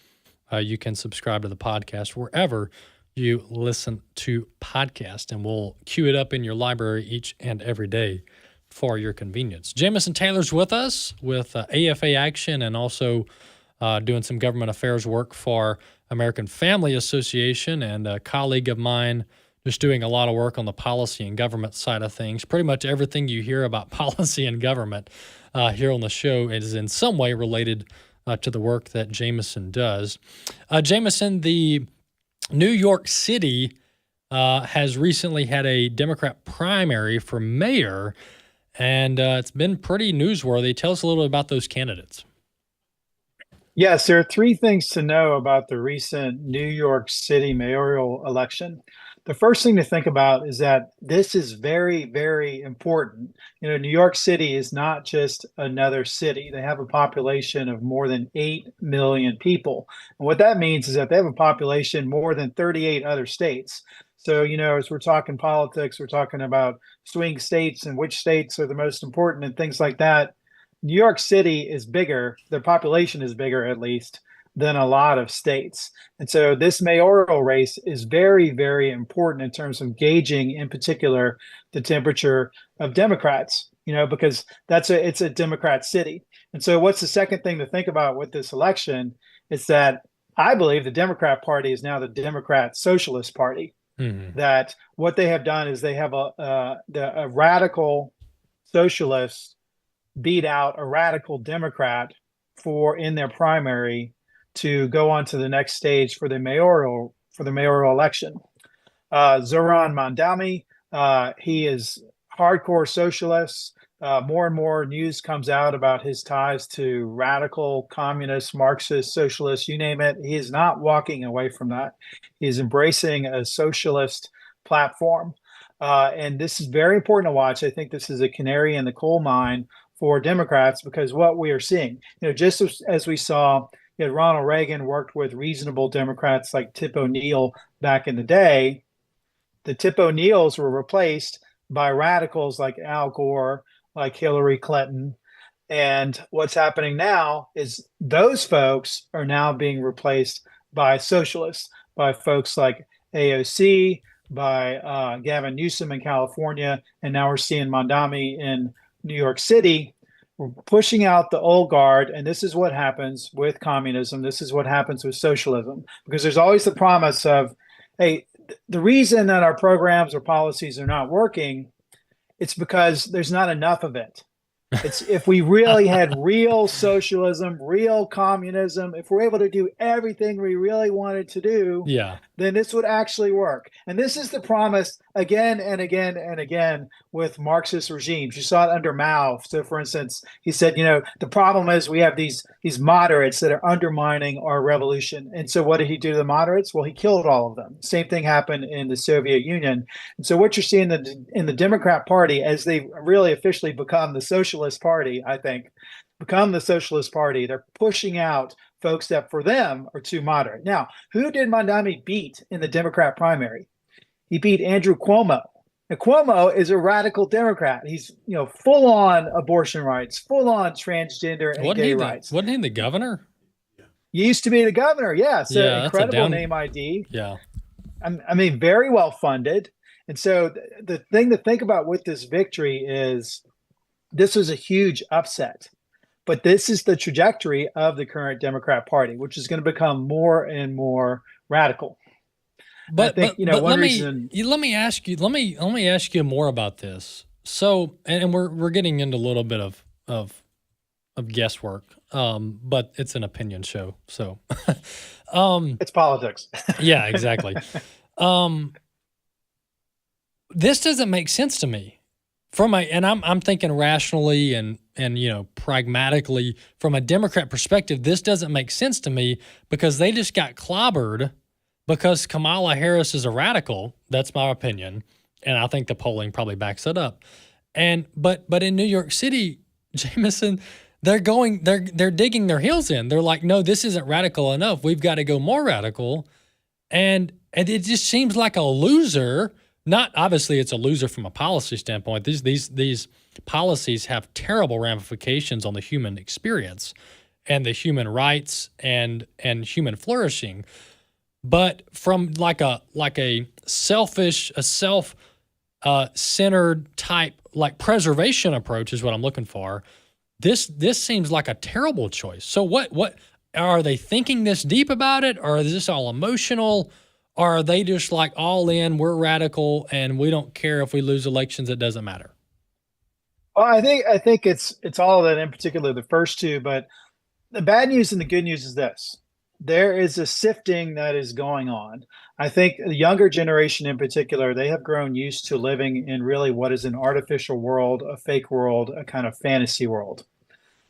You can subscribe to the podcast wherever you listen to podcasts, and we'll queue it up in your library each and every day for your convenience. Jamison Taylor's with us with AFA Action and also doing some government affairs work for American Family Association, and a colleague of mine just doing a lot of work on the policy and government side of things. Pretty much everything you hear about policy and government here on the show is in some way related to the work that Jamison does. Jamison, the New York City has recently had a Democrat primary for mayor, and it's been pretty newsworthy. Tell us a little bit about those candidates. Yes, there are 3 things to know about the recent New York City mayoral election. the first thing to think about is that this is very, very important. New York City is not just another city. They have a population of more than 8 million people. And what that means is that they have a population more than 38 other states. So, as we're talking politics, we're talking about swing states and which states are the most important and things like that. New York City is bigger, their population is bigger at least, than a lot of states. And so this mayoral race is very, very important in terms of gauging, in particular, the temperature of Democrats, because it's a Democrat city. And so what's the second thing to think about with this election is that I believe the Democrat Party is now the Democrat Socialist Party. Mm-hmm. That what they have done is they have a radical socialist beat out a radical Democrat in their primary to go on to the next stage for the mayoral election. Zoran Mandami, he is hardcore socialist. More and more news comes out about his ties to radical communist, Marxist, socialist, you name it. He is not walking away from that. He's embracing a socialist platform. And this is very important to watch. I think this is a canary in the coal mine for Democrats, because what we are seeing, just as we saw, Ronald Reagan worked with reasonable Democrats like Tip O'Neill back in the day. The Tip O'Neills were replaced by radicals like Al Gore, like Hillary Clinton. And what's happening now is those folks are now being replaced by socialists, by folks like AOC, by Gavin Newsom in California. And now we're seeing Mandami in New York City. We're pushing out the old guard, and this is what happens with communism. This is what happens with socialism, because there's always the promise of, hey, the reason that our programs or policies are not working, it's because there's not enough of it. It's if we really had real socialism, real communism, if we're able to do everything we really wanted to do, then this would actually work. And this is the promise again and again and again with Marxist regimes. You saw it under Mao. So, for instance, he said, the problem is we have these moderates that are undermining our revolution. And so what did he do to the moderates? Well, he killed all of them. Same thing happened in the Soviet Union. And so what you're seeing in the Democrat Party, as they really officially become the Socialist Party, I think, become the Socialist Party, they're pushing out folks that for them are too moderate. Now, who did Mandami beat in the Democrat primary? He beat Andrew Cuomo. Now, Cuomo is a radical Democrat. He's, full on abortion rights, full on transgender and gay rights. Wasn't he the governor? He used to be the governor. Yeah. So incredible name ID. Yeah. I mean, very well funded. And so the thing to think about with this victory is this was a huge upset. But this is the trajectory of the current Democrat Party, which is going to become more and more radical. But let me ask you more about this. So, and we're getting into a little bit of guesswork, but it's an opinion show, so it's politics. Yeah, exactly. This doesn't make sense to me. I'm thinking rationally and pragmatically from a Democrat perspective. This doesn't make sense to me because they just got clobbered. Because Kamala Harris is a radical, that's my opinion, and I think the polling probably backs it up. But in New York City, Jameson, they're digging their heels in. They're like, no, this isn't radical enough. We've got to go more radical, and it just seems like a loser. Not obviously, it's a loser from a policy standpoint. These policies have terrible ramifications on the human experience and the human rights and human flourishing. But from like a selfish, self-centered type, like preservation approach is what I'm looking for. This seems like a terrible choice. So what are they thinking this deep about it, or is this all emotional, or are they just like all in? We're radical and we don't care if we lose elections. It doesn't matter. Well, I think it's all of that, in particular the first two. But the bad news and the good news is this. There is a sifting that is going on. I think the younger generation in particular, they have grown used to living in really what is an artificial world, a fake world, a kind of fantasy world.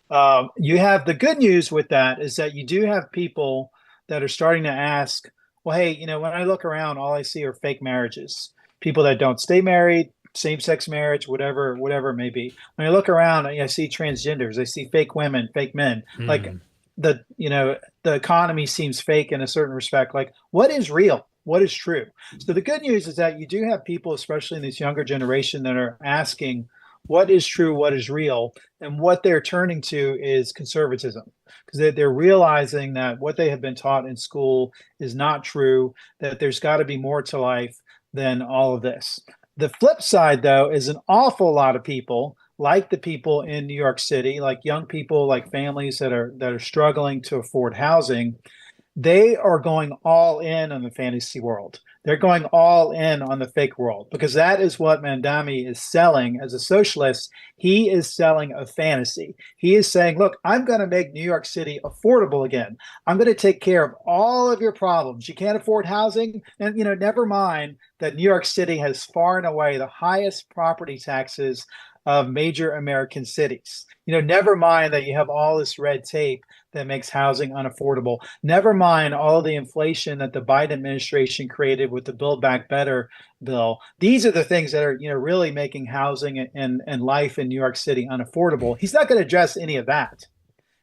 You have the good news with that is that you do have people that are starting to ask, well, hey, when I look around, all I see are fake marriages, people that don't stay married, same-sex marriage, whatever it may be. When I look around, I see transgenders, I see fake women, fake men. Like the economy seems fake in a certain respect. Like, what is real? What is true? So the good news is that you do have people, especially in this younger generation, that are asking what is true, what is real, and what they're turning to is conservatism, because they're realizing that what they have been taught in school is not true, that there's got to be more to life than all of this. The flip side, though, is an awful lot of people, like the people in New York City, like young people, like families that are struggling to afford housing. They are going all in on the fantasy world. They're going all in on the fake world, because that is what Mandami is selling as a socialist. He is selling a fantasy. He is saying, look, I'm going to make New York City affordable again. I'm going to take care of all of your problems. You can't afford housing? And, never mind that New York City has far and away the highest property taxes of major American cities. Never mind that you have all this red tape that makes housing unaffordable. Never mind all the inflation that the Biden administration created with the Build Back Better bill. These are the things that are, really making housing and life in New York City unaffordable. He's not going to address any of that.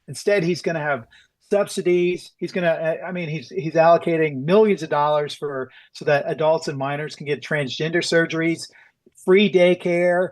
Instead, he's going to have subsidies. He's going to, he's allocating millions of dollars so that adults and minors can get transgender surgeries, free daycare.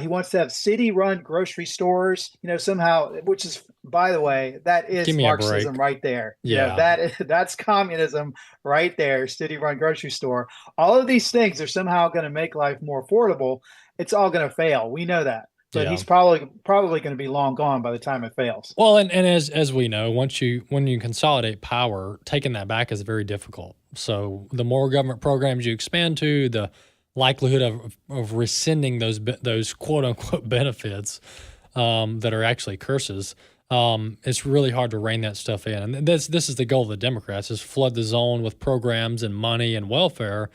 He wants to have city-run grocery stores, somehow, which is, by the way, that is Marxism right there. Yeah. That's communism right there, city-run grocery store. All of these things are somehow going to make life more affordable. It's all going to fail. We know that. But he's probably going to be long gone by the time it fails. Well, and as we know, when you consolidate power, taking that back is very difficult. So the more government programs you expand to, the likelihood of rescinding those quote unquote benefits that are actually curses, it's really hard to rein that stuff in. And this is the goal of the Democrats: is flood the zone with programs and money and welfare,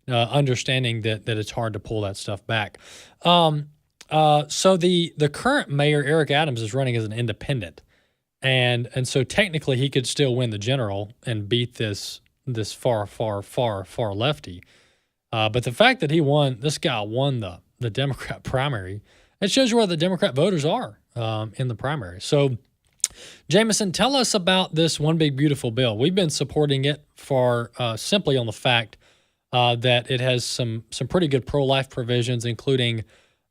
understanding that it's hard to pull that stuff back. So the current mayor, Eric Adams, is running as an independent, and so technically he could still win the general and beat this far lefty. But the fact that this guy won the Democrat primary, it shows you where the Democrat voters are in the primary. So, Jameson, tell us about this One Big Beautiful Bill. We've been supporting it for simply on the fact that it has some pretty good pro-life provisions, including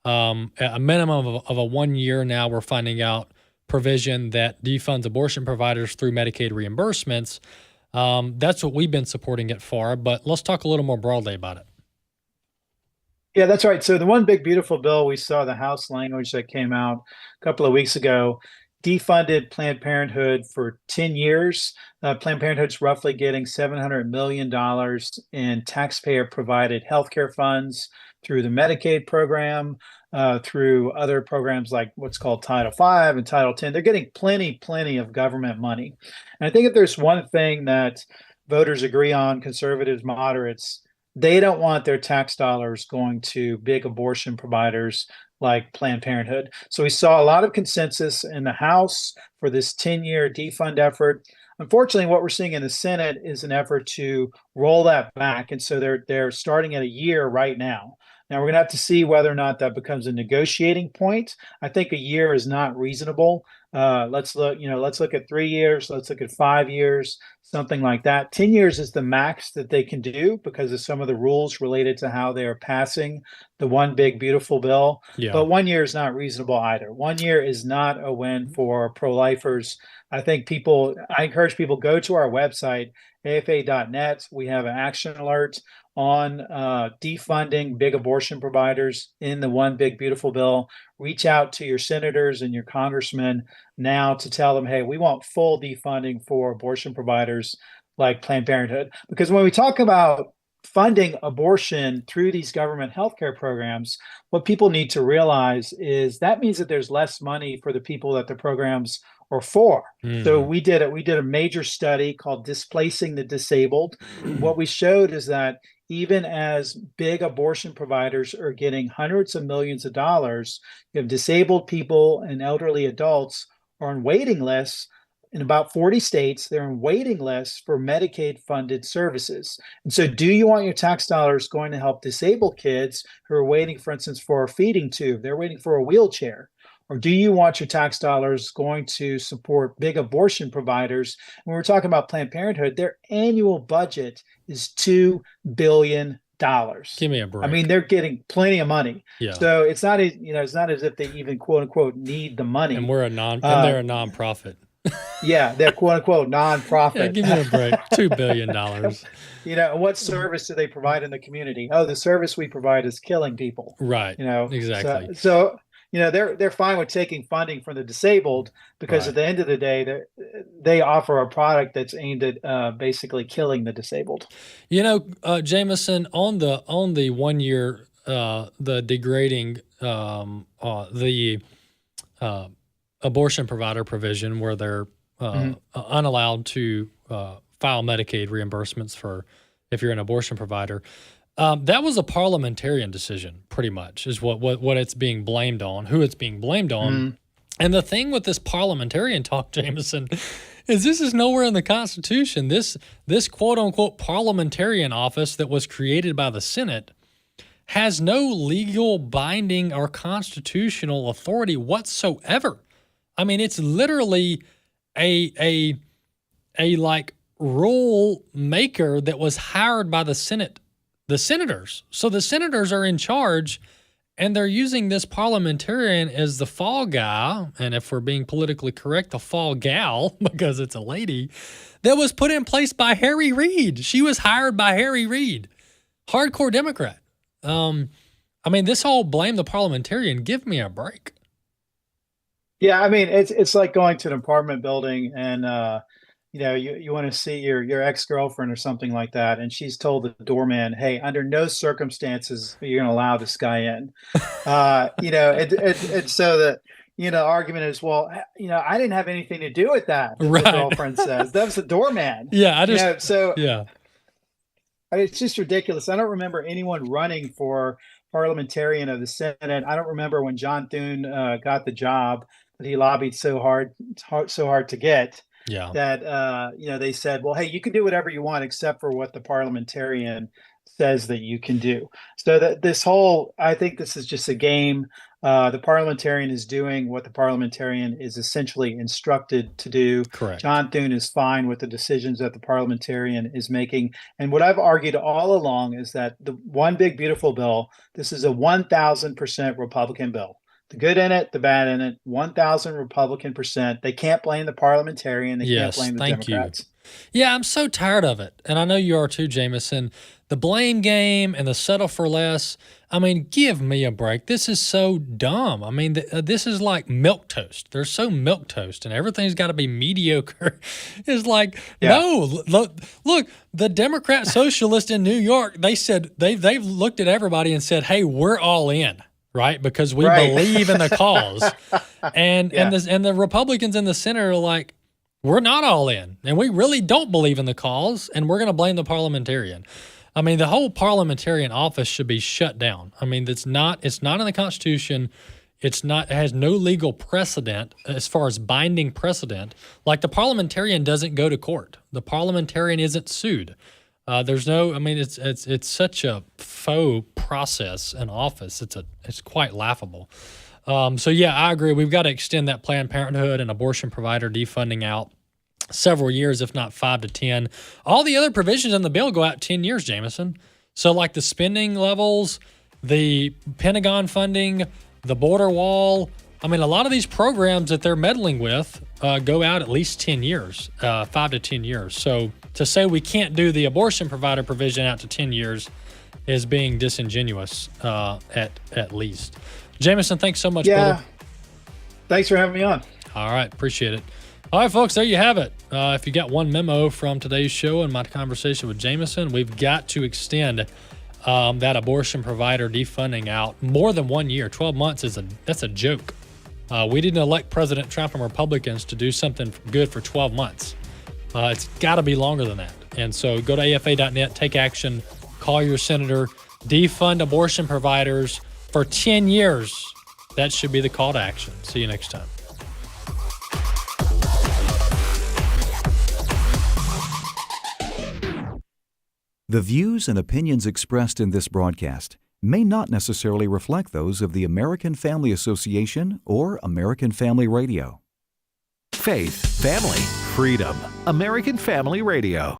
a minimum of a 1 year. Now we're finding out provision that defunds abortion providers through Medicaid reimbursements. That's what we've been supporting it for, but let's talk a little more broadly about it. Yeah, that's right. So the One Big Beautiful Bill, we saw the House language that came out a couple of weeks ago, defunded Planned Parenthood for 10 years. Planned Parenthood's roughly getting $700 million in taxpayer-provided healthcare funds through the Medicaid program, through other programs like what's called Title V and Title X. They're getting plenty of government money. And I think if there's one thing that voters agree on, conservatives, moderates, they don't want their tax dollars going to big abortion providers like Planned Parenthood. So we saw a lot of consensus in the House for this 10-year defund effort. Unfortunately, what we're seeing in the Senate is an effort to roll that back. And so they're starting at a year right now. Now, we're going to have to see whether or not that becomes a negotiating point. I think a year is not reasonable. Let's look at 3 years. Let's look at 5 years, something like that. 10 years is the max that they can do because of some of the rules related to how they are passing the One Big Beautiful Bill. Yeah. But 1 year is not reasonable either. 1 year is not a win for pro-lifers. I encourage people, go to our website, afa.net. We have an action alert on defunding big abortion providers in the One Big Beautiful Bill. Reach out to your senators and your congressmen now to tell them, hey, we want full defunding for abortion providers like Planned Parenthood. Because when we talk about funding abortion through these government healthcare programs, what people need to realize is that means that there's less money for the people that the programs are for. So we did a major study called Displacing the Disabled. What we showed is that even as big abortion providers are getting hundreds of millions of dollars, you have disabled people and elderly adults are on waiting lists in about 40 states, they're in waiting lists for Medicaid-funded services. And so do you want your tax dollars going to help disabled kids who are waiting, for instance, for a feeding tube? They're waiting for a wheelchair. Or do you want your tax dollars going to support big abortion providers? When we're talking about Planned Parenthood, their annual budget is $2 billion. Give me a break. I mean, they're getting plenty of money. Yeah. So it's not, it's not as if they even quote unquote need the money. And they're a nonprofit. Yeah, they're quote unquote nonprofit. Yeah, give me a break. $2 billion. What service do they provide in the community? Oh, the service we provide is killing people. Right. Exactly. So they're fine with taking funding from the disabled because at the end of the day, they offer a product that's aimed at basically killing the disabled. Jameson, on the 1 year, the degrading the abortion provider provision where they're unallowed to file Medicaid reimbursements for if you're an abortion provider. That was a parliamentarian decision, pretty much, is what it's being blamed on, who it's being blamed on. And the thing with this parliamentarian talk, Jameson, is this is nowhere in the Constitution. This quote-unquote parliamentarian office that was created by the Senate has no legal binding or constitutional authority whatsoever. I mean, it's literally a rule maker that was hired by the Senate. The senators. So the senators are in charge, and they're using this parliamentarian as the fall guy, and if we're being politically correct, the fall gal, because it's a lady, that was put in place by Harry Reid. She was hired by Harry Reid, hardcore Democrat. This whole blame the parliamentarian, give me a break. Yeah, I mean, it's like going to an apartment building and you want to see your ex-girlfriend or something like that, and she's told the doorman, hey, under no circumstances are you going to allow this guy in. And so that argument is, well, I didn't have anything to do with that. Right. The girlfriend says that was the doorman. Yeah, It's just ridiculous. I don't remember anyone running for parliamentarian of the Senate. I don't remember when John Thune got the job that he lobbied so hard to get. Yeah. That they said, well, hey, you can do whatever you want except for what the parliamentarian says that you can do. So that I think this is just a game. The parliamentarian is doing what the parliamentarian is essentially instructed to do. Correct. John Thune is fine with the decisions that the parliamentarian is making. And what I've argued all along is that the one big beautiful bill, this is a 1,000% Republican bill. The good in it, the bad in it, 1,000 Republican percent. They can't blame the parliamentarian. They can't blame the Democrats. Yeah, I'm so tired of it. And I know you are too, Jameson. The blame game and the settle for less. I mean, give me a break. This is so dumb. I mean, this is like milquetoast. They're so milquetoast and everything's got to be mediocre. It's like, no, look, the Democrat socialist in New York, they said, they've looked at everybody and said, hey, we're all in. Right, because we believe in the cause, and the Republicans in the Senate are like, we're not all in, and we really don't believe in the cause, and we're going to blame the parliamentarian. I mean, the whole parliamentarian office should be shut down. I mean, it's not in the Constitution. It has no legal precedent as far as binding precedent. Like the parliamentarian doesn't go to court. The parliamentarian isn't sued. It's such a faux process in office. It's quite laughable. I agree. We've got to extend that Planned Parenthood and abortion provider defunding out several years, if not 5 to 10. All the other provisions in the bill go out 10 years, Jameson. So like the spending levels, the Pentagon funding, the border wall. I mean, a lot of these programs that they're meddling with go out at least 10 years, 5 to 10 years. So to say we can't do the abortion provider provision out to 10 years is being disingenuous at least. Jameson, thanks so much, brother. Thanks for having me on. All right, appreciate it. All right, folks, there you have it. If you got one memo from today's show and my conversation with Jameson, we've got to extend that abortion provider defunding out more than 1 year. 12 months that's a joke. We didn't elect President Trump and Republicans to do something good for 12 months. It's got to be longer than that. And so go to afa.net, take action, call your senator, defund abortion providers for 10 years. That should be the call to action. See you next time. The views and opinions expressed in this broadcast may not necessarily reflect those of the American Family Association or American Family Radio. Faith, family, freedom. American Family Radio.